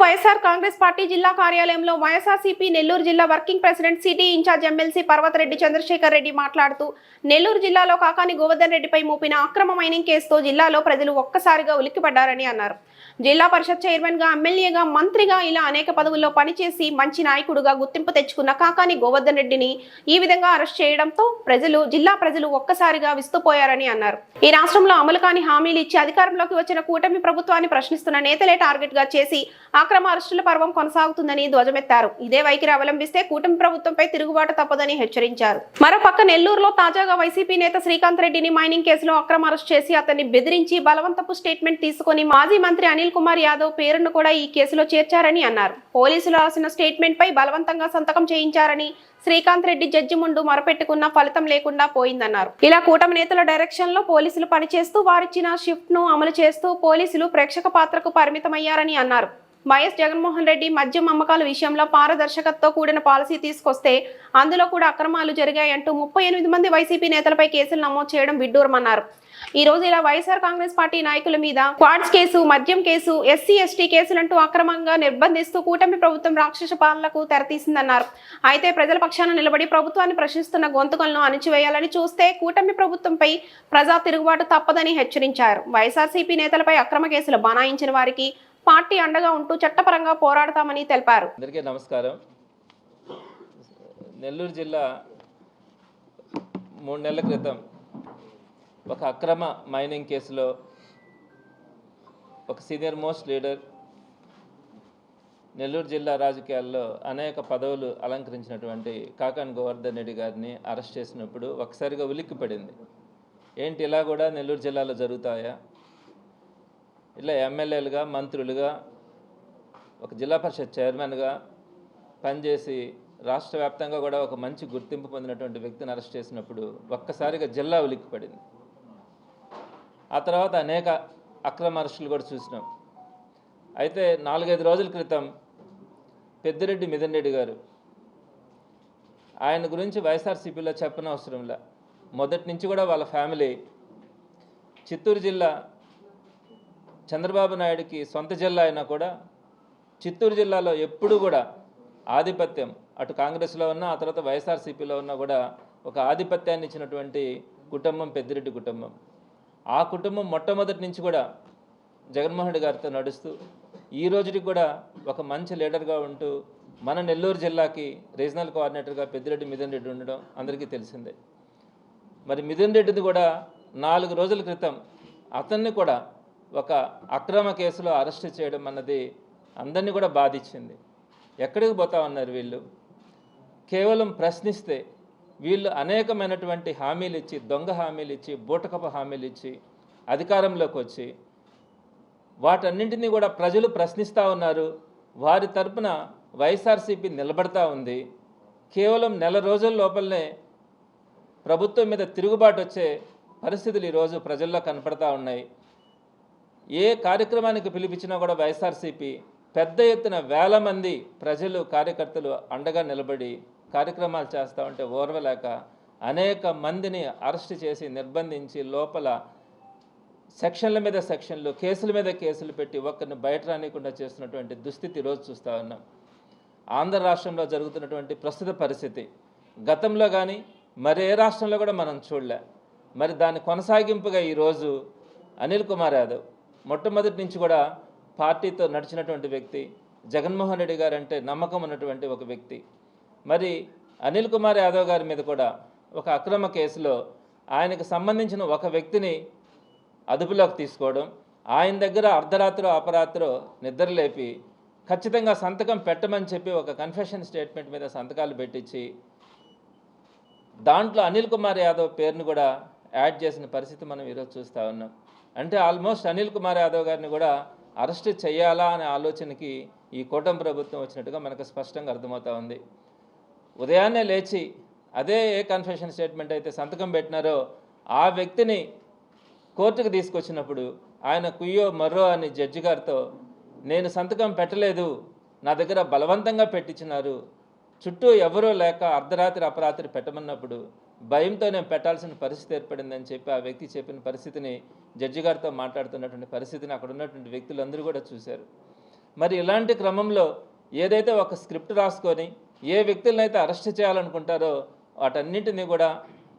YSR Congress party జిల్లా కార్యాలయంలో వైఎస్ఆర్సీపీ నెల్లూరు జిల్లా working president city in charge MLC Parvathareddy Chandrasekhar Reddy మాట్లాడుతూ నెల్లూరు జిల్లాలో కాకాని గోవర్ధన్ రెడ్డిపై మూపిన అక్రమ మైనింగ్ కేసుతో జిల్లాలో ప్రజలు ఒక్కసారిగా ఉలిక్కిపడ్డారని అన్నారు. జిల్లా పరిషత్ చైర్మన్ గా, ఎమ్మెల్యేగా, మంత్రిగా ఇలా అనేక పదవుల్లో పనిచేసి మంచి నాయకుడుగా గుర్తింపు తెచ్చుకున్న కాకాని గోవర్ధన్ రెడ్డిని ఈ విధంగా అరెస్ట్ చేయడంతో జిల్లా ప్రజలు ఒక్కసారిగా విస్తుపోయారని అన్నారు. ఈ రాష్ట్రంలో అమలు కాని హామీలు ఇచ్చి అధికారంలోకి వచ్చిన కూటమి ప్రభుత్వాన్ని ప్రశ్నిస్తున్న నేతలే టార్గెట్ గా చేసి అక్రమ అరెస్టుల పర్వం కొనసాగుతుందని ధ్వజమెత్తారు. ఇదే వైఖరి అవలంబిస్తే కూటమి ప్రభుత్వంపై తిరుగుబాటు తప్పదని హెచ్చరించారు. మరోపక్క నెల్లూరులో తాజాగా వైసీపీ నేత శ్రీకాంత్ రెడ్డిని మైనింగ్ కేసులో అక్రమ అరెస్ట్ చేసి అతన్ని బెదిరించి బలవంతపు స్టేట్మెంట్ తీసుకుని మాజీ మంత్రి అనిల్ కుమార్ యాదవ్ పేరును కూడా ఈ కేసులో చేర్చారని అన్నారు. పోలీసులు రాసిన స్టేట్మెంట్ పై బలవంతంగా సంతకం చేయించారని, శ్రీకాంత్ రెడ్డి జడ్జి ముందు మొరపెట్టుకున్న ఫలితం లేకుండా పోయిందన్నారు. ఇలా కూటమి నేతల డైరెక్షన్ లో పోలీసులు పనిచేస్తూ వారిచ్చిన షిఫ్ట్ ను అమలు చేస్తూ పోలీసులు ప్రేక్షక పాత్రకు పరిమితమయ్యారని అన్నారు. వైఎస్ జగన్మోహన్ రెడ్డి మద్యం అమ్మకాల విషయంలో పారదర్శకతతో కూడిన పాలసీ తీసుకొస్తే అందులో కూడా అక్రమాలు జరిగాయంటూ 38 మంది వైసీపీ నేతలపై కేసులు నమోదు చేయడం విడ్డూరమన్నారు. ఈ రోజు ఇలా వైఎస్ఆర్ కాంగ్రెస్ పార్టీ నాయకుల మీద క్వాడ్స్ కేసు, మద్యం కేసు, ఎస్సీ ఎస్టీ కేసులంటూ అక్రమంగా నిర్బంధిస్తూ కూటమి ప్రభుత్వం రాక్షస పాలనకు తెరతీసిందన్నారు. అయితే ప్రజల పక్షాన నిలబడి ప్రభుత్వాన్ని ప్రశ్నిస్తున్న గొంతుకలను అణిచివేయాలని చూస్తే కూటమి ప్రభుత్వంపై ప్రజా తిరుగుబాటు తప్పదని హెచ్చరించారు. వైఎస్ఆర్సీపీ నేతలపై అక్రమ కేసులు బనాయించిన వారికి పార్టీ అండగా ఉంటూ చట్టపరంగా పోరాడతామని తెలిపారు. అందరికీ నమస్కారం. నెల్లూరు జిల్లా 3 నెలల క్రితం ఒక అక్రమ మైనింగ్ కేసులో ఒక సీనియర్ మోస్ట్ లీడర్, నెల్లూరు జిల్లా రాజకీయాల్లో అనేక పదవులు అలంకరించినటువంటి కాకాని గోవర్ధన్ రెడ్డి గారిని అరెస్ట్ చేసినప్పుడు ఒకసారిగా ఉలిక్కిపడింది. ఏంటి ఇలా కూడా నెల్లూరు జిల్లాలో జరుగుతాయా? ఇలా ఎమ్మెల్యేలుగా, మంత్రులుగా, ఒక జిల్లా పరిషత్ చైర్మన్గా పనిచేసి రాష్ట్ర వ్యాప్తంగా కూడా ఒక మంచి గుర్తింపు పొందినటువంటి వ్యక్తిని అరెస్ట్ చేసినప్పుడు ఒక్కసారిగా జిల్లా ఉలిక్కిపడింది. ఆ తర్వాత అనేక అక్రమ అరెస్టులు కూడా చూసినాం. అయితే 4-5 రోజుల క్రితం పెద్దిరెడ్డి మిథున్ రెడ్డి గారు, ఆయన గురించి వైఎస్ఆర్సీపీలో చెప్పనవసరంలా, మొదటి నుంచి కూడా వాళ్ళ ఫ్యామిలీ చిత్తూరు జిల్లా చంద్రబాబు నాయుడికి సొంత జిల్లా అయినా కూడా చిత్తూరు జిల్లాలో ఎప్పుడూ కూడా ఆధిపత్యం, అటు కాంగ్రెస్లో ఉన్నా ఆ తర్వాత వైఎస్ఆర్సీపీలో ఉన్నా కూడా ఒక ఆధిపత్యాన్ని ఇచ్చినటువంటి కుటుంబం పెద్దిరెడ్డి కుటుంబం. ఆ కుటుంబం మొట్టమొదటి నుంచి కూడా జగన్మోహన్ రెడ్డి గారితో నడుస్తూ ఈ రోజుకి కూడా ఒక మంచి లీడర్గా ఉంటూ మన నెల్లూరు జిల్లాకి రీజనల్ కోఆర్డినేటర్గా పెద్దిరెడ్డి మిథున్ రెడ్డి ఉండడం అందరికీ తెలిసిందే. మరి మిథున్ రెడ్డిని కూడా 4 రోజుల క్రితం అతన్ని కూడా ఒక అక్రమ కేసులో అరెస్ట్ చేయడం అన్నది అందరినీ కూడా బాధించింది. ఎక్కడికి పోతా ఉన్నారు వీళ్ళు? కేవలం ప్రశ్నిస్తే వీళ్ళు అనేకమైనటువంటి హామీలు ఇచ్చి, దొంగ హామీలు ఇచ్చి, బూటకపు హామీలు ఇచ్చి అధికారంలోకి వచ్చి వాటన్నింటినీ కూడా ప్రజలు ప్రశ్నిస్తూ ఉన్నారు. వారి తరపున వైఎస్ఆర్సీపీ నిలబడతా ఉంది. కేవలం నెల రోజుల లోపలనే ప్రభుత్వం మీద తిరుగుబాటు వచ్చే పరిస్థితులు ఈరోజు ప్రజల్లో కనపడతా ఉన్నాయి. ఏ కార్యక్రమానికి పిలిపించినా కూడా వైఎస్ఆర్సీపీ పెద్ద ఎత్తున వేల మంది ప్రజలు, కార్యకర్తలు అండగా నిలబడి కార్యక్రమాలు చేస్తూ ఉంటే ఓర్వలేక అనేక మందిని అరెస్ట్ చేసి నిర్బంధించి లోపల సెక్షన్ల మీద సెక్షన్లు, కేసుల మీద కేసులు పెట్టి ఒక్కరిని బయట రానికుండా చేస్తున్నటువంటి దుస్థితి ఈరోజు చూస్తూ ఉన్నాం. ఆంధ్ర రాష్ట్రంలో జరుగుతున్నటువంటి ప్రస్తుత పరిస్థితి గతంలో కానీ మరే రాష్ట్రంలో కూడా మనం చూడలే. మరి దాని కొనసాగింపుగా ఈరోజు అనిల్ కుమార్ యాదవ్ మొట్టమొదటి నుంచి కూడా పార్టీతో నడిచినటువంటి వ్యక్తి, జగన్మోహన్ రెడ్డి గారు అంటే నమ్మకం ఉన్నటువంటి ఒక వ్యక్తి. మరి అనిల్ కుమార్ యాదవ్ గారి మీద కూడా ఒక అక్రమ కేసులో ఆయనకు సంబంధించిన ఒక వ్యక్తిని అదుపులోకి తీసుకోవడం, ఆయన దగ్గర అర్ధరాత్రో అపరాత్రో నిద్రలేపి ఖచ్చితంగా సంతకం పెట్టమని చెప్పి ఒక కన్ఫెషన్ స్టేట్మెంట్ మీద సంతకాలు పెట్టించి దాంట్లో అనిల్ కుమార్ యాదవ్ పేరును కూడా యాడ్ చేసిన పరిస్థితి మనం ఈరోజు చూస్తూ ఉన్నాం. అంటే ఆల్మోస్ట్ అనిల్ కుమార్ యాదవ్ గారిని కూడా అరెస్ట్ చేయాలా అనే ఆలోచనకి ఈ కూటమి ప్రభుత్వం వచ్చినట్టుగా మనకు స్పష్టంగా అర్థమవుతూ ఉంది. ఉదయాన్నే లేచి అదే ఏ కన్ఫెషన్ స్టేట్మెంట్ అయితే సంతకం పెట్టినారో ఆ వ్యక్తిని కోర్టుకు తీసుకొచ్చినప్పుడు ఆయన కుయ్యో మర్రో అని జడ్జి గారితో, నేను సంతకం పెట్టలేదు, నా దగ్గర బలవంతంగా పెట్టించినారు, చుట్టూ ఎవరూ లేక అర్ధరాత్రి అపరాత్రి పెట్టమన్నప్పుడు భయంతో నేను పెట్టాల్సిన పరిస్థితి ఏర్పడిందని చెప్పి ఆ వ్యక్తి చెప్పిన పరిస్థితిని జడ్జి గారితో మాట్లాడుతున్నటువంటి పరిస్థితిని అక్కడ ఉన్నటువంటి వ్యక్తులందరూ కూడా చూశారు. మరి ఇలాంటి క్రమంలో ఏదైతే ఒక స్క్రిప్ట్ రాసుకొని ఏ వ్యక్తులనైతే అరెస్ట్ చేయాలనుకుంటారో వాటన్నింటినీ కూడా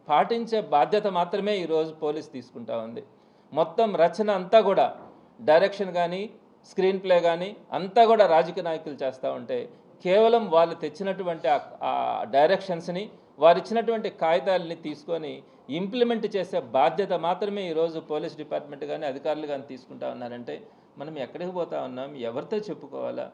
పాటించే బాధ్యత మాత్రమే ఈరోజు పోలీస్ తీసుకుంటా ఉంది. మొత్తం రచన అంతా కూడా డైరెక్షన్ కానీ స్క్రీన్ ప్లే కానీ అంతా కూడా రాజకీయ నాయకులు చేస్తూ ఉంటే కేవలం వాళ్ళు తెచ్చినటువంటి ఆ డైరెక్షన్స్ని వారు ఇచ్చినటువంటి కాగితాలని తీసుకొని ఇంప్లిమెంట్ చేసే బాధ్యత మాత్రమే ఈరోజు పోలీస్ డిపార్ట్మెంట్ కానీ అధికారులు కానీ తీసుకుంటా ఉన్నారంటే మనం ఎక్కడికి పోతా ఉన్నాం, ఎవరితో చెప్పుకోవాలా?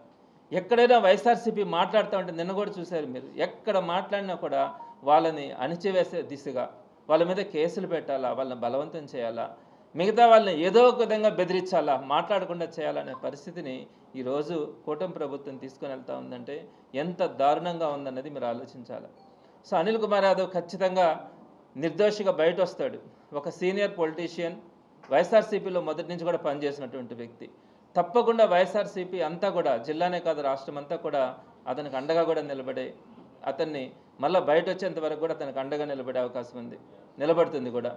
ఎక్కడైనా వైఎస్ఆర్సీపీ మాట్లాడుతూ ఉంటే నిన్న కూడా చూశారు మీరు, ఎక్కడ మాట్లాడినా కూడా వాళ్ళని అణిచివేసే దిశగా వాళ్ళ మీద కేసులు పెట్టాలా, వాళ్ళని బలవంతం చేయాలా, మిగతా వాళ్ళని ఏదో ఒక విధంగా బెదిరించాలా, మాట్లాడకుండా చేయాలనే పరిస్థితిని ఈరోజు కూటమి ప్రభుత్వం తీసుకొని వెళ్తూ ఉందంటే ఎంత దారుణంగా ఉందన్నది మీరు ఆలోచించాలి. సో అనిల్ కుమార్ యాదవ్ ఖచ్చితంగా నిర్దోషిగా బయట వస్తాడు. ఒక సీనియర్ పొలిటీషియన్, వైఎస్ఆర్సీపీలో మొదటి నుంచి కూడా పనిచేసినటువంటి వ్యక్తి. తప్పకుండా వైఎస్ఆర్సీపీ అంతా కూడా జిల్లానే కాదు రాష్ట్రం అంతా కూడా అతనికి అండగా కూడా నిలబడే, అతన్ని మళ్ళీ బయట వచ్చేంత వరకు కూడా అతనికి అండగా నిలబడే అవకాశం ఉంది, నిలబడుతుంది కూడా.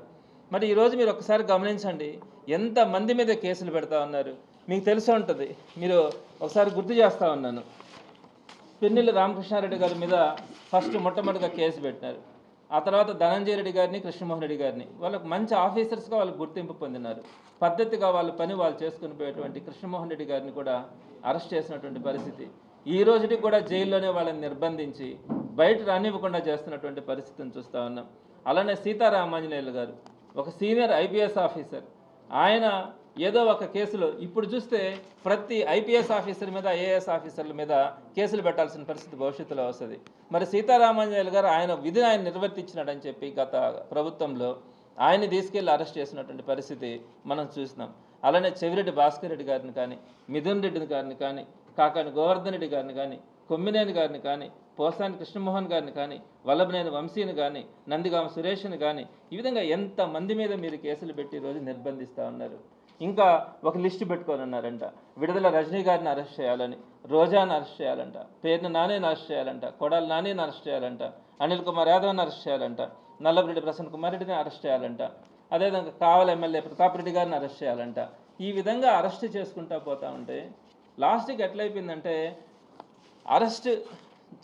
మరి ఈరోజు మీరు ఒకసారి గమనించండి, ఎంతమంది మీద కేసులు పెడతా ఉన్నారు మీకు తెలిసి ఉంటుంది. మీరు ఒకసారి గుర్తు చేస్తూ ఉన్నాను, పిన్నెల్లి రామకృష్ణారెడ్డి గారి మీద ఫస్ట్ మొట్టమొదటిగా కేసు పెట్టినారు. ఆ తర్వాత ధనంజయ రెడ్డి గారిని, కృష్ణమోహన్ రెడ్డి గారిని, వాళ్ళకు మంచి ఆఫీసర్స్గా వాళ్ళకు గుర్తింపు పొందినారు. పద్ధతిగా వాళ్ళ పని వాళ్ళు చేసుకుని పోయేటువంటి కృష్ణమోహన్ రెడ్డి గారిని కూడా అరెస్ట్ చేసినటువంటి పరిస్థితి. ఈ రోజుకి కూడా జైల్లోనే వాళ్ళని నిర్బంధించి బయట రానివ్వకుండా చేస్తున్నటువంటి పరిస్థితిని చూస్తూ ఉన్నాం. అలానే సీతారామాంజనేయులు గారు ఒక సీనియర్ ఐపీఎస్ ఆఫీసర్, ఆయన ఏదో ఒక కేసులో ఇప్పుడు చూస్తే ప్రతి ఐపీఎస్ ఆఫీసర్ మీద, ఐఏఎస్ ఆఫీసర్ల మీద కేసులు పెట్టాల్సిన పరిస్థితి భవిష్యత్తులో వస్తుంది. మరి సీతారామాంజనేయులు గారు ఆయన విధిని ఆయన నిర్వర్తించినాడని చెప్పి గత ప్రభుత్వంలో ఆయన్ని తీసుకెళ్లి అరెస్ట్ చేసినటువంటి పరిస్థితి మనం చూసినాం. అలానే చెవిరెడ్డి భాస్కర్ రెడ్డి గారిని కానీ, మిథున్ రెడ్డిని గారిని కానీ, కాకాని గోవర్ధన్ రెడ్డి గారిని కానీ, కొమ్మినేని గారిని కానీ, పోసాని కృష్ణమోహన్ గారిని కానీ, వల్లభనేని వంశీని కానీ, నందిగామ సురేష్ని కానీ, ఈ విధంగా ఎంతమంది మీద మీరు కేసులు పెట్టి ఈరోజు నిర్బంధిస్తూ ఉన్నారు. ఇంకా ఒక లిస్టు పెట్టుకోనున్నారంట, విడుదల రజనీ గారిని అరెస్ట్ చేయాలని, రోజాని అరెస్ట్ చేయాలంట, పేరుని నానిని అరెస్ట్ చేయాలంట, కొడాలి నానిని అరెస్ట్ చేయాలంట, అనిల్ కుమార్ యాదవ్ని అరెస్ట్ చేయాలంట, నల్లబరెడ్డి ప్రసన్న కుమార్ రెడ్డిని అరెస్ట్ చేయాలంట, అదేవిధంగా కావలి ఎమ్మెల్యే ప్రతాప్ రెడ్డి గారిని అరెస్ట్ చేయాలంట. ఈ విధంగా అరెస్ట్ చేసుకుంటూ పోతూ ఉంటే లాస్ట్కి ఎట్లయిపోయిందంటే అరెస్ట్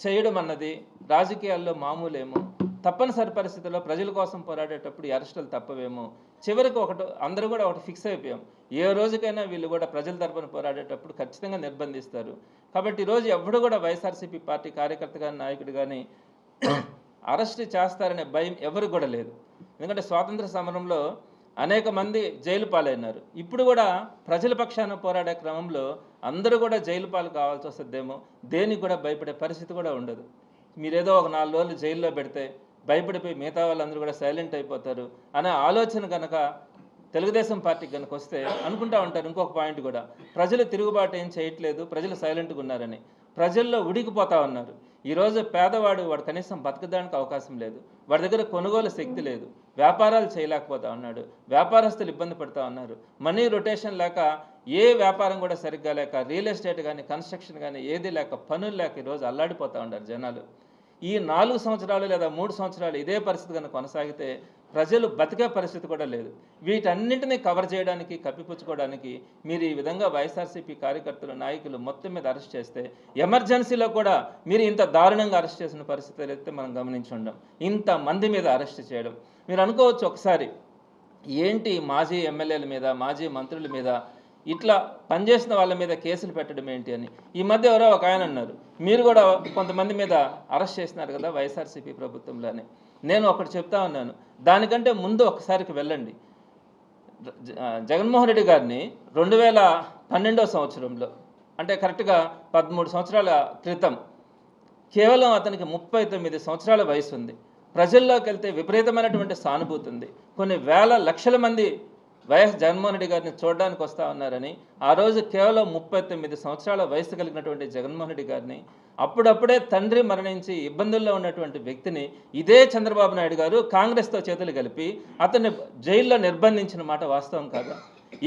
చేయడం అన్నది రాజకీయాల్లో మామూలేమో, తప్పనిసరి పరిస్థితుల్లో ప్రజల కోసం పోరాడేటప్పుడు ఈ అరెస్టులు తప్పవేమో, చివరికి అందరూ కూడా ఒకటి ఫిక్స్ అయిపోయాం, ఏ రోజుకైనా వీళ్ళు కూడా ప్రజల తరపున పోరాడేటప్పుడు ఖచ్చితంగా నిర్బంధిస్తారు. కాబట్టి ఈరోజు ఎవడు కూడా వైఎస్ఆర్సీపీ పార్టీ కార్యకర్త కానీ నాయకుడు కానీ అరెస్ట్ చేస్తారనే భయం ఎవరికి కూడా లేదు. ఎందుకంటే స్వాతంత్ర సమరంలో అనేక మంది జైలు పాలైనారు. ఇప్పుడు కూడా ప్రజల పక్షాన పోరాడే క్రమంలో అందరూ కూడా జైలు పాలు కావాల్సి వస్తుందేమో, దేనికి కూడా భయపడే పరిస్థితి కూడా ఉండదు. మీరేదో ఒక 4 రోజులు జైల్లో పెడితే భయపడిపోయి మిగతా వాళ్ళందరూ కూడా సైలెంట్ అయిపోతారు అనే ఆలోచన కనుక తెలుగుదేశం పార్టీకి కనుక వస్తే అనుకుంటా ఉంటారు. ఇంకొక పాయింట్ కూడా, ప్రజలు తిరుగుబాటు ఏం చేయట్లేదు, ప్రజలు సైలెంట్గా ఉన్నారని. ప్రజల్లో ఉడికిపోతా ఉన్నారు. ఈరోజు పేదవాడు వాడు కనీసం బతకడానికి అవకాశం లేదు, వాడి దగ్గర కొనుగోలు శక్తి లేదు, వ్యాపారాలు చేయలేకపోతా ఉన్నాడు, వ్యాపారస్తులు ఇబ్బంది పడుతూ ఉన్నారు, మనీ రొటేషన్ లేక ఏ వ్యాపారం కూడా సరిగ్గా లేక, రియల్ ఎస్టేట్ కానీ కన్స్ట్రక్షన్ కానీ ఏది లేక, పనులు లేక ఈరోజు అల్లాడిపోతూ ఉన్నారు జనాలు. ఈ 4 సంవత్సరాలు లేదా 3 సంవత్సరాలు ఇదే పరిస్థితి కనుక కొనసాగితే ప్రజలు బతికే పరిస్థితి కూడా లేదు. వీటన్నింటినీ కవర్ చేయడానికి, కప్పిపుచ్చుకోవడానికి మీరు ఈ విధంగా వైఎస్ఆర్సీపీ కార్యకర్తలు, నాయకులు మొత్తం మీద అరెస్ట్ చేస్తే, ఎమర్జెన్సీలో కూడా మీరు ఇంత దారుణంగా అరెస్ట్ చేసిన పరిస్థితులు అయితే మనం గమనించి ఉండం. ఇంతమంది మీద అరెస్ట్ చేయడం మీరు అనుకోవచ్చు ఒకసారి, ఏంటి మాజీ ఎమ్మెల్యేల మీద, మాజీ మంత్రుల మీద ఇట్లా పనిచేసిన వాళ్ళ మీద కేసులు పెట్టడం ఏంటి అని. ఈ మధ్య ఎవరో ఒక ఆయన అన్నారు, మీరు కూడా కొంతమంది మీద అరెస్ట్ చేసినారు కదా వైఎస్ఆర్సీపీ ప్రభుత్వంలోనే. నేను ఒకటి చెప్తా ఉన్నాను, దానికంటే ముందు ఒకసారికి వెళ్ళండి. జగన్మోహన్ రెడ్డి గారిని 2012వ సంవత్సరంలో, అంటే కరెక్ట్గా 13 సంవత్సరాల క్రితం, కేవలం అతనికి 39 సంవత్సరాల వయసు ఉంది. ప్రజల్లోకి వెళ్తే విపరీతమైనటువంటి సానుభూతి ఉంది. కొన్ని వేల లక్షల మంది వైఎస్ జగన్మోహన్ రెడ్డి గారిని చూడడానికి వస్తూ ఉన్నారని, ఆ రోజు కేవలం 39 సంవత్సరాల వయసు కలిగినటువంటి జగన్మోహన్ రెడ్డి గారిని, అప్పుడప్పుడే తండ్రి మరణించి ఇబ్బందుల్లో ఉన్నటువంటి వ్యక్తిని ఇదే చంద్రబాబు నాయుడు గారు కాంగ్రెస్తో చేతులు కలిపి అతన్ని జైల్లో నిర్బంధించిన మాట వాస్తవం కాదా?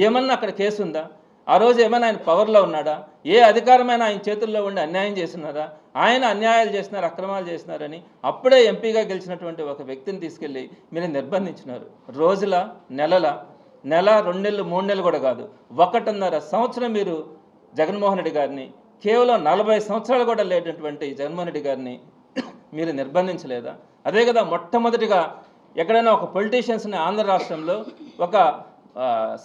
ఏమన్నా అక్కడ కేసు ఉందా? ఆ రోజు ఏమైనా ఆయన పవర్లో ఉన్నాడా? ఏ అధికారమైనా ఆయన చేతుల్లో ఉండి అన్యాయం చేస్తున్నారా? ఆయన అన్యాయాలు చేసినారు, అక్రమాలు చేసినారని అప్పుడే ఎంపీగా గెలిచినటువంటి ఒక వ్యక్తిని తీసుకెళ్ళి మీరు నిర్బంధించినారు. నెల 2 నెలలు 3 నెలలు కూడా కాదు, 1.5 సంవత్సరం మీరు జగన్మోహన్ రెడ్డి గారిని, కేవలం 40 సంవత్సరాలు కూడా లేనటువంటి జగన్మోహన్ రెడ్డి గారిని మీరు నిర్బంధించలేదా? అదే కదా మొట్టమొదటిగా ఎక్కడైనా ఒక పొలిటీషియన్స్ని ఆంధ్ర రాష్ట్రంలో ఒక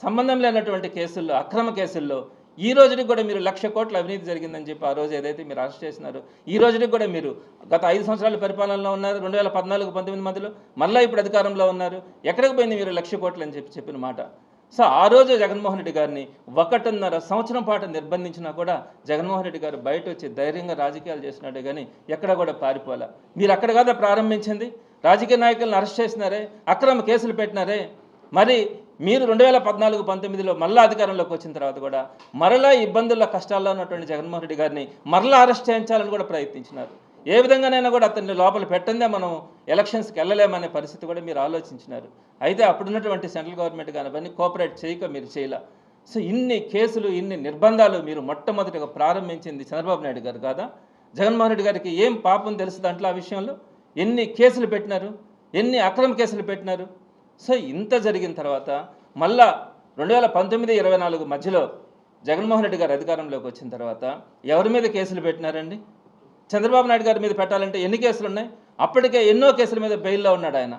సంబంధం లేనటువంటి కేసుల్లో, అక్రమ కేసుల్లో ఈ రోజుకి కూడా మీరు 1,00,000 కోట్ల అవినీతి జరిగిందని చెప్పి ఆ రోజు ఏదైతే మీరు అరెస్ట్ చేసినారో, ఈ రోజుకి కూడా మీరు గత 5 సంవత్సరాల పరిపాలనలో ఉన్నారు. 2014-19 మధ్యలో మళ్ళీ ఇప్పుడు అధికారంలో ఉన్నారు. ఎక్కడికి పోయింది మీరు 1,00,000 కోట్లు అని చెప్పిన మాట? సో ఆ రోజు జగన్మోహన్ రెడ్డి గారిని 1.5 సంవత్సరం పాటు నిర్బంధించినా కూడా జగన్మోహన్ రెడ్డి గారు బయట వచ్చి ధైర్యంగా రాజకీయాలు చేసినాడే కానీ ఎక్కడ కూడా పారిపోలే. మీరు అక్కడ కదా ప్రారంభించింది. రాజకీయ నాయకులను అరెస్ట్ చేసినారే, అక్రమ కేసులు పెట్టినారే. మరి మీరు 2014-19లో మళ్ళా అధికారంలోకి వచ్చిన తర్వాత కూడా మరలా ఇబ్బందుల్లో, కష్టాల్లో ఉన్నటువంటి జగన్మోహన్ రెడ్డి గారిని మరలా అరెస్ట్ చేయించాలని కూడా ప్రయత్నించినారు. ఏ విధంగానైనా కూడా అతన్ని లోపల పెట్టందే మనం ఎలక్షన్స్కి వెళ్ళలేమనే పరిస్థితి కూడా మీరు ఆలోచించినారు. అయితే అప్పుడున్నటువంటి సెంట్రల్ గవర్నమెంట్ కానీ అవన్నీ కోఆపరేట్ చేయక మీరు చేయలే. సో ఇన్ని కేసులు, ఇన్ని నిర్బంధాలు మీరు మొట్టమొదటిగా ప్రారంభించింది చంద్రబాబు నాయుడు గారు కాదా? జగన్మోహన్ రెడ్డి గారికి ఏం పాపం తెలుసు దాంట్లో? ఆ విషయంలో ఎన్ని కేసులు పెట్టినారు, ఎన్ని అక్రమ కేసులు పెట్టినారు. సో ఇంత జరిగిన తర్వాత మళ్ళా 2019-24 మధ్యలో జగన్మోహన్ రెడ్డి గారు అధికారంలోకి వచ్చిన తర్వాత ఎవరి మీద కేసులు పెట్టినారండి? చంద్రబాబు నాయుడు గారి మీద పెట్టాలంటే ఎన్ని కేసులు ఉన్నాయి? అప్పటికే ఎన్నో కేసుల మీద బెయిల్లో ఉన్నాడు ఆయన.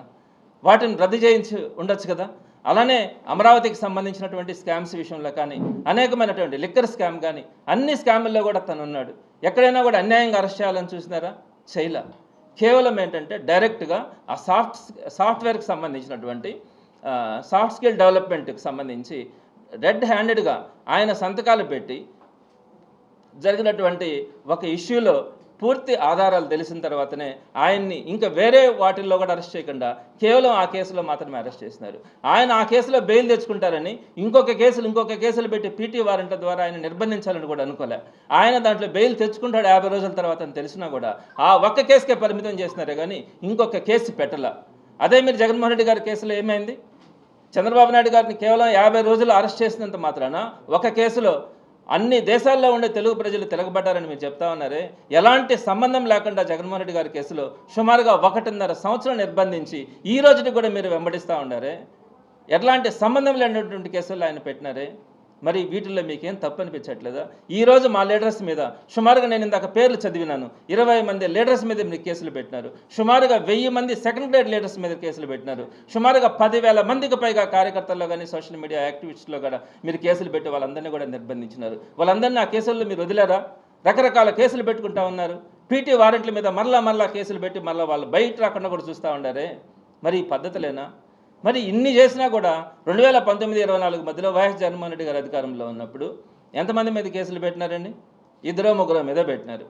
వాటిని రద్దు చేయించి ఉండొచ్చు కదా. అలానే అమరావతికి సంబంధించినటువంటి స్కామ్స్ విషయంలో కానీ, అనేకమైనటువంటి లిక్కర్ స్కామ్ కానీ, అన్ని స్కాముల్లో కూడా తను ఉన్నాడు. ఎక్కడైనా కూడా అన్యాయంగా అరెస్ట్ చేయాలని చూసినారా? చేయలే. కేవలం ఏంటంటే డైరెక్ట్గా ఆ సాఫ్ట్వేర్కి సంబంధించినటువంటి సాఫ్ట్ స్కిల్ డెవలప్మెంట్కి సంబంధించి రెడ్ హ్యాండెడ్గా ఆయన సంతకాలు పెట్టి జరిగినటువంటి ఒక ఇష్యూలో పూర్తి ఆధారాలు తెలిసిన తర్వాతనే ఆయన్ని ఇంకా వేరే వాటిల్లో కూడా అరెస్ట్ చేయకుండా కేవలం ఆ కేసులో మాత్రమే అరెస్ట్ చేసినారు. ఆయన ఆ కేసులో బెయిల్ తెచ్చుకుంటారని ఇంకొక కేసులు పెట్టి పీటీ వారెంట్ల ద్వారా ఆయన నిర్బంధించాలని కూడా అనుకోలే. ఆయన దాంట్లో బెయిల్ తెచ్చుకుంటాడు 50 రోజుల తర్వాత అని తెలిసినా కూడా ఆ ఒక్క కేసుకే పరిమితం చేసినారే కానీ ఇంకొక కేసు పెట్టలా. అదే మీరు జగన్మోహన్ రెడ్డి గారి కేసులో ఏమైంది? చంద్రబాబు నాయుడు గారిని కేవలం 50 రోజులు అరెస్ట్ చేసినంత మాత్రాన ఒక కేసులో అన్ని దేశాల్లో ఉండే తెలుగు ప్రజలు తిరగబడ్డారని మీరు చెప్తా ఉన్నారే. ఎలాంటి సంబంధం లేకుండా జగన్మోహన్ రెడ్డి గారి కేసులో సుమారుగా 1.5 సంవత్సరం నిర్బంధించి ఈ రోజుకి కూడా మీరు వెంబడిస్తూ ఉన్నారే. ఎట్లాంటి సంబంధం లేనటువంటి కేసుల్లో ఆయన పెట్టినారే. మరి వీటిల్లో మీకేం తప్పు అనిపించట్లేదా? ఈరోజు మా లీడర్స్ మీద సుమారుగా నేను ఇందాక పేర్లు చదివినాను, 20 మంది లీడర్స్ మీద మీరు కేసులు పెట్టినారు. సుమారుగా 1000 మంది సెకండ్ గ్రేడ్ లీడర్స్ మీద కేసులు పెట్టినారు. సుమారుగా 10,000 మందికి పైగా కార్యకర్తల్లో కానీ సోషల్ మీడియా యాక్టివిస్టులో కూడా మీరు కేసులు పెట్టి వాళ్ళందరినీ కూడా నిర్బంధించినారు. వాళ్ళందరినీ ఆ కేసుల్లో మీరు వదిలేరా? రకరకాల కేసులు పెట్టుకుంటా ఉన్నారు. పీటీ వారెంట్ల మీద మరలా కేసులు పెట్టి మళ్ళీ వాళ్ళు బయట రాకుండా కూడా చూస్తూ ఉండారే. మరి ఈ పద్ధతులేనా? మరి ఇన్ని చేసినా కూడా 2019-24 మధ్యలో వైఎస్ జగన్మోహన్ రెడ్డి గారు అధికారంలో ఉన్నప్పుడు ఎంతమంది మీద కేసులు పెట్టినారండి? 2-3 మీద పెట్టినారు.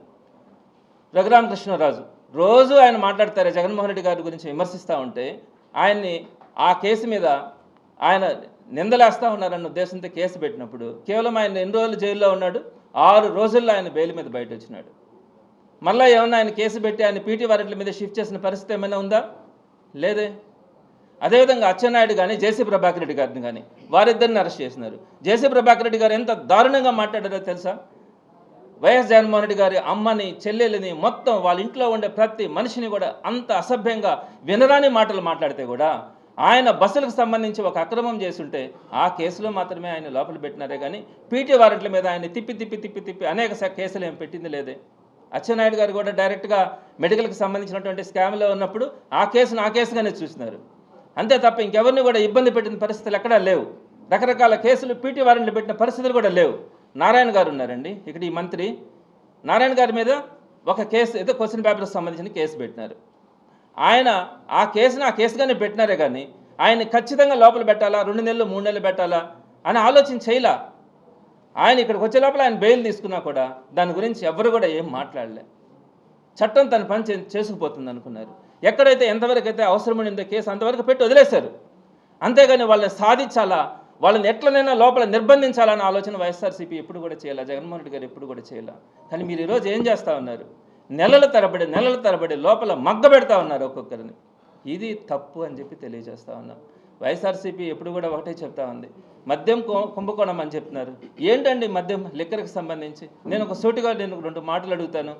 రఘురామకృష్ణరాజు రోజు ఆయన మాట్లాడతారే జగన్మోహన్ రెడ్డి గారి గురించి విమర్శిస్తూ ఉంటే ఆయన్ని ఆ కేసు మీద ఆయన నిందలేస్తూ ఉన్నారన్న ఉద్దేశంతో కేసు పెట్టినప్పుడు కేవలం ఆయన ఎన్ని రోజులు జైల్లో ఉన్నాడు? 6 రోజుల్లో ఆయన బెయిల్ మీద బయట వచ్చినాడు. మళ్ళీ ఏమన్నా ఆయన కేసు పెట్టి ఆయన పీటీ వారెంట్ల మీద షిఫ్ట్ చేసిన పరిస్థితి ఏమైనా ఉందా? లేదే. అదేవిధంగా అచ్చెన్నాయుడు కానీ జేసీ ప్రభాకర్ రెడ్డి గారిని కానీ వారిద్దరిని అరెస్ట్ చేసినారు. జేసీ ప్రభాకర్ రెడ్డి గారు ఎంత దారుణంగా మాట్లాడారో తెలుసా? వైఎస్ జగన్మోహన్ రెడ్డి గారి అమ్మని, చెల్లెలిని, మొత్తం వాళ్ళ ఇంట్లో ఉండే ప్రతి మనిషిని కూడా అంత అసభ్యంగా వినరాని మాటలు మాట్లాడితే కూడా ఆయన బస్సులకు సంబంధించి ఒక అక్రమం చేస్తుంటే ఆ కేసులో మాత్రమే ఆయన లోపల పెట్టినారే కానీ పీటీ వారెంట్ల మీద ఆయన తిప్పి అనేక కేసులు ఏం పెట్టింది లేదే. అచ్చెన్నాయుడు గారు కూడా డైరెక్ట్గా మెడికల్కి సంబంధించినటువంటి స్కామ్లో ఉన్నప్పుడు ఆ కేసుగానే చూసినారు. అంతే తప్ప ఇంకెవరిని కూడా ఇబ్బంది పెట్టిన పరిస్థితులు ఎక్కడా లేవు. రకరకాల కేసులు పీటీ వారెంట్లు పెట్టిన పరిస్థితులు కూడా లేవు. నారాయణ గారు ఉన్నారండి ఇక్కడ, ఈ మంత్రి నారాయణ గారి మీద ఒక కేసు ఏదో క్వశ్చన్ పేపర్కి సంబంధించిన కేసు పెట్టినారు. ఆయన ఆ కేసుగానే పెట్టినారే కానీ ఆయన ఖచ్చితంగా లోపల పెట్టాలా, 2 నెలలు 3 నెలలు పెట్టాలా అని ఆలోచన చేయలా. ఆయన ఇక్కడికి వచ్చే లోపల ఆయన బెయిల్ తీసుకున్నా కూడా దాని గురించి ఎవరు కూడా ఏం మాట్లాడలే. చట్టం తన పని చేసుకుపోతుంది అనుకున్నారు. ఎక్కడైతే ఎంతవరకు అయితే అవసరమైందో కేసు అంతవరకు పెట్టి వదిలేశారు. అంతేగాని వాళ్ళని సాధించాలా, వాళ్ళని ఎట్లనైనా లోపల నిర్బంధించాలన్న ఆలోచన వైఎస్ఆర్సీపీ ఎప్పుడు కూడా చేయాలి, జగన్మోహన్ రెడ్డి గారు ఎప్పుడు కూడా చేయాలి. కానీ మీరు ఈరోజు ఏం చేస్తూ ఉన్నారు? నెలల తరబడి లోపల మగ్గ పెడతా ఉన్నారు ఒక్కొక్కరిని. ఇది తప్పు అని చెప్పి తెలియజేస్తూ ఉన్నాం. వైఎస్ఆర్సీపీ ఎప్పుడు కూడా ఒకటే చెప్తా ఉంది, మద్యం కుంభకోణం అని చెప్తున్నారు. ఏంటండి మద్యం, లిక్కర్కి సంబంధించి? నేను ఒక సూటిగా 2 మాటలు అడుగుతాను.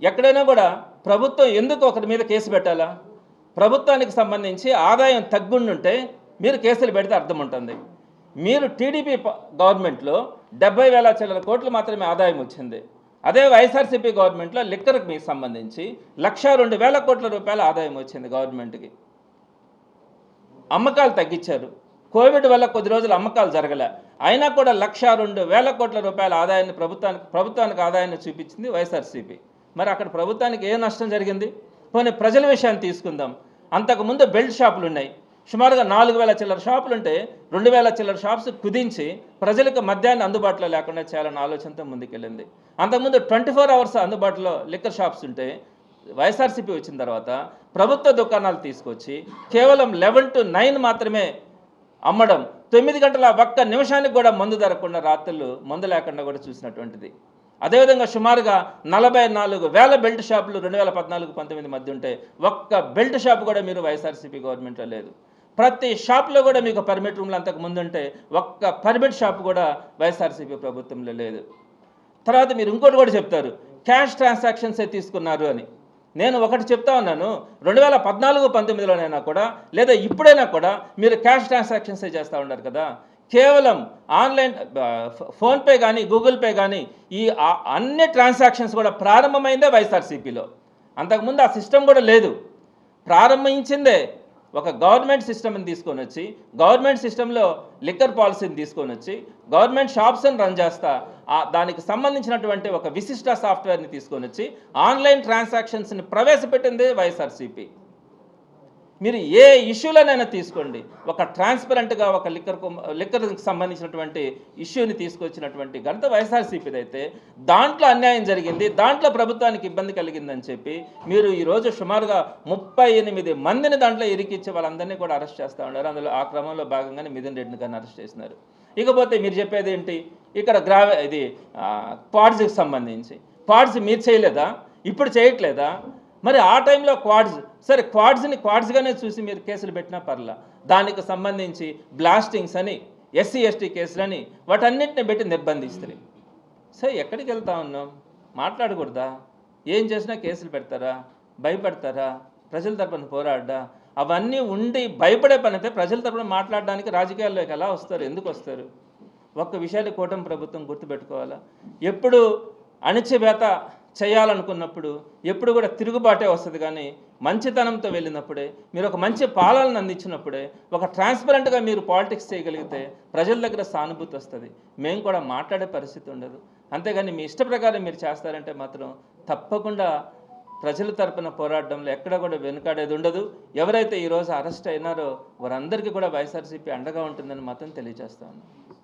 ఎక్కడైనా కూడా ప్రభుత్వం ఎందుకు ఒకరి మీద కేసు పెట్టాలా? ప్రభుత్వానికి సంబంధించి ఆదాయం తగ్గుండుంటే మీరు కేసులు పెడితే అర్థం ఉంటుంది. మీరు టీడీపీ గవర్నమెంట్లో 70,000 చిల్లర కోట్లు మాత్రమే ఆదాయం వచ్చింది. అదే వైఎస్ఆర్సీపీ గవర్నమెంట్లో లిక్కర్కి మీకు సంబంధించి 1,02,000 కోట్ల రూపాయల ఆదాయం వచ్చింది గవర్నమెంట్కి. అమ్మకాలు తగ్గించారు. కోవిడ్ వల్ల కొద్ది రోజులు అమ్మకాలు జరగలే. అయినా కూడా 1,02,000 కోట్ల రూపాయల ఆదాయాన్ని ప్రభుత్వానికి ఆదాయాన్ని చూపించింది వైఎస్ఆర్సీపీ. మరి అక్కడ ప్రభుత్వానికి ఏ నష్టం జరిగింది? పోనీ ప్రజల విషయాన్ని తీసుకుందాం. అంతకుముందు బెల్ట్ షాపులు ఉన్నాయి. సుమారుగా 4,000 చిల్లర షాపులు ఉంటే 2,000 చిల్లర షాప్స్ కుదించి ప్రజలకు మద్యాన్ని అందుబాటులో లేకుండా చేయాలన్న ఆలోచనతో ముందుకెళ్ళింది. అంతకుముందు 24 అవర్స్ అందుబాటులో లిక్కర్ షాప్స్ ఉంటే వైఎస్ఆర్సీపీ వచ్చిన తర్వాత ప్రభుత్వ దుకాణాలు తీసుకొచ్చి కేవలం 11 to 9 మాత్రమే అమ్మడం, 9 గంటల ఒక్క నిమిషానికి కూడా మందు ధరకుండా రాత్రులు మందు లేకుండా కూడా చూసినటువంటిది. అదేవిధంగా సుమారుగా 44,000 బెల్ట్ షాపులు 2014-19 మధ్య ఉంటే ఒక్క బెల్ట్ షాప్ కూడా మీరు వైఎస్ఆర్సీపీ గవర్నమెంట్లో లేదు. ప్రతి షాప్లో కూడా మీకు పర్మిట్ రూమ్లు అంతకు ముందు ఉంటే ఒక్క పర్మిట్ షాప్ కూడా వైఎస్ఆర్సీపీ ప్రభుత్వంలో లేదు. తర్వాత మీరు ఇంకోటి కూడా చెప్తారు, క్యాష్ ట్రాన్సాక్షన్సే తీసుకున్నారు అని. నేను ఒకటి చెప్తా ఉన్నాను, 2014-19లోనైనా కూడా లేదా ఇప్పుడైనా కూడా మీరు క్యాష్ ట్రాన్సాక్షన్సే చేస్తూ ఉన్నారు కదా. కేవలం ఆన్లైన్ ఫోన్పే కానీ గూగుల్ పే కానీ ఈ అన్ని ట్రాన్సాక్షన్స్ కూడా ప్రారంభమైందే వైఎస్ఆర్సీపీలో. అంతకుముందు ఆ సిస్టమ్ కూడా లేదు. ప్రారంభించిందే ఒక గవర్నమెంట్ సిస్టమ్ని తీసుకొని వచ్చి, గవర్నమెంట్ సిస్టంలో లిక్కర్ పాలసీని తీసుకొని వచ్చి గవర్నమెంట్ షాప్స్ని రన్ చేస్తా దానికి సంబంధించినటువంటి ఒక విశిష్ట సాఫ్ట్వేర్ని తీసుకొని వచ్చి ఆన్లైన్ ట్రాన్సాక్షన్స్ని ప్రవేశపెట్టింది వైఎస్ఆర్సీపీ. మీరు ఏ ఇష్యూలోనైనా తీసుకోండి, ఒక ట్రాన్స్పరెంట్గా ఒక లిక్కర్కి సంబంధించినటువంటి ఇష్యూని తీసుకొచ్చినటువంటి ఘనత వైఎస్ఆర్సీపీది అయితే దాంట్లో అన్యాయం జరిగింది, దాంట్లో ప్రభుత్వానికి ఇబ్బంది కలిగిందని చెప్పి మీరు ఈరోజు సుమారుగా 38 మందిని దాంట్లో ఇరికిచ్చి వాళ్ళందరినీ కూడా అరెస్ట్ చేస్తూ ఉన్నారు. అందులో ఆ క్రమంలో భాగంగానే మిథున్ రెడ్డిని కానీ అరెస్ట్ చేసినారు. ఇకపోతే మీరు చెప్పేది ఏంటి, ఇక్కడ ఇది క్వాడ్స్కి సంబంధించి క్వాడ్స్ మీరు చేయలేదా, ఇప్పుడు చేయట్లేదా? మరి ఆ టైంలో క్వాడ్స్, సరే క్వాడ్స్గానే చూసి మీరు కేసులు పెట్టినా పర్లా, దానికి సంబంధించి బ్లాస్టింగ్స్ అని SC ST కేసులని వాటన్నిటిని పెట్టి నిర్బంధిస్తారు. సరే ఎక్కడికి వెళ్తా ఉన్నాం? మాట్లాడకూడదా? ఏం చేసినా కేసులు పెడతారా? భయపడతారా? ప్రజల తరపున పోరాడ్డా? అవన్నీ ఉండి భయపడే పని అయితే ప్రజల తరపున మాట్లాడడానికి రాజకీయాల్లోకి ఎలా వస్తారు? ఎందుకు వస్తారు? ఒక్క విషయాన్ని కూటమి ప్రభుత్వం గుర్తుపెట్టుకోవాలా, ఎప్పుడు అణిచివేత చేయాలనుకున్నప్పుడు ఎప్పుడు కూడా తిరుగుబాటే వస్తుంది. కానీ మంచితనంతో వెళ్ళినప్పుడే, మీరు ఒక మంచి పాలనను అందించినప్పుడే, ఒక ట్రాన్స్పరెంట్గా మీరు పాలిటిక్స్ చేయగలిగితే ప్రజల దగ్గర సానుభూతి వస్తుంది. మేము కూడా మాట్లాడే పరిస్థితి ఉండదు. అంతేగాని మీ ఇష్ట ప్రకారం మీరు చేస్తారంటే మాత్రం తప్పకుండా ప్రజల తరపున పోరాటంలో ఎక్కడ కూడా వెనుకాడేది ఉండదు. ఎవరైతే ఈరోజు అరెస్ట్ అయినారో వారందరికీ కూడా వైఎస్ఆర్సీపీ అండగా ఉంటుందని మాత్రం తెలియజేస్తాను.